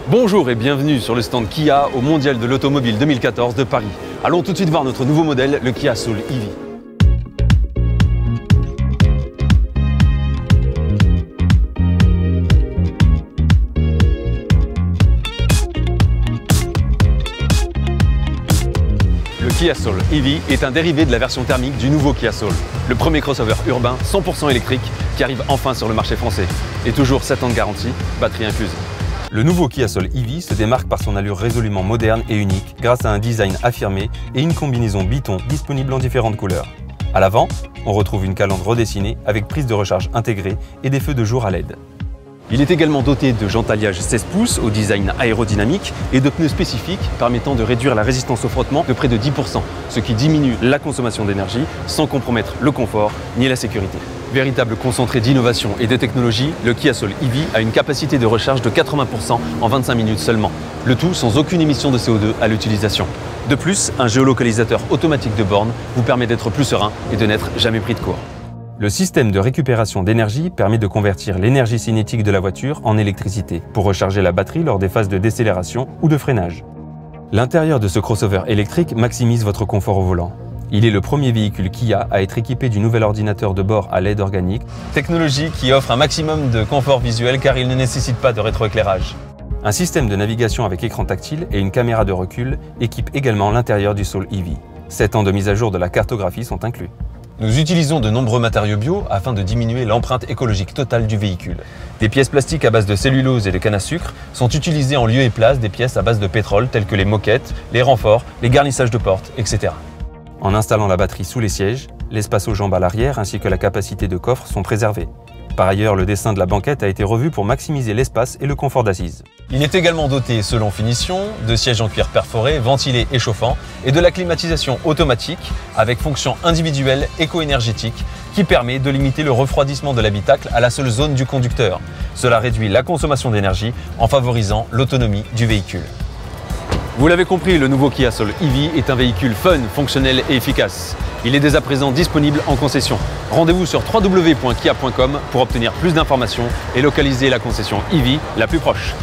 Bonjour et bienvenue sur le stand Kia au Mondial de l'Automobile 2014 de Paris. Allons tout de suite voir notre nouveau modèle, le Kia Soul EV. Le Kia Soul EV est un dérivé de la version thermique du nouveau Kia Soul, le premier crossover urbain 100% électrique qui arrive enfin sur le marché français. Et toujours 7 ans de garantie, batterie incluse. Le nouveau Kia Soul EV se démarque par son allure résolument moderne et unique grâce à un design affirmé et une combinaison biton disponible en différentes couleurs. À l'avant, on retrouve une calandre redessinée avec prise de recharge intégrée et des feux de jour à LED. Il est également doté de jantes alliage 16 pouces au design aérodynamique et de pneus spécifiques permettant de réduire la résistance au frottement de près de 10%, ce qui diminue la consommation d'énergie sans compromettre le confort ni la sécurité. Véritable concentré d'innovation et de technologie, le Kia Soul EV a une capacité de recharge de 80% en 25 minutes seulement, le tout sans aucune émission de CO2 à l'utilisation. De plus, un géolocalisateur automatique de borne vous permet d'être plus serein et de n'être jamais pris de court. Le système de récupération d'énergie permet de convertir l'énergie cinétique de la voiture en électricité pour recharger la batterie lors des phases de décélération ou de freinage. L'intérieur de ce crossover électrique maximise votre confort au volant. Il est le premier véhicule Kia à être équipé du nouvel ordinateur de bord à LED organique, technologie qui offre un maximum de confort visuel car il ne nécessite pas de rétroéclairage. Un système de navigation avec écran tactile et une caméra de recul équipe également l'intérieur du Soul EV. 7 ans de mise à jour de la cartographie sont inclus. Nous utilisons de nombreux matériaux bio afin de diminuer l'empreinte écologique totale du véhicule. Des pièces plastiques à base de cellulose et de canne à sucre sont utilisées en lieu et place des pièces à base de pétrole telles que les moquettes, les renforts, les garnissages de portes, etc. En installant la batterie sous les sièges, l'espace aux jambes à l'arrière ainsi que la capacité de coffre sont préservés. Par ailleurs, le dessin de la banquette a été revu pour maximiser l'espace et le confort d'assise. Il est également doté, selon finition, de sièges en cuir perforé, ventilés et chauffants et de la climatisation automatique avec fonction individuelle éco-énergétique qui permet de limiter le refroidissement de l'habitacle à la seule zone du conducteur. Cela réduit la consommation d'énergie en favorisant l'autonomie du véhicule. Vous l'avez compris, le nouveau Kia Soul EV est un véhicule fun, fonctionnel et efficace. Il est dès à présent disponible en concession. Rendez-vous sur www.kia.com pour obtenir plus d'informations et localiser la concession EV la plus proche.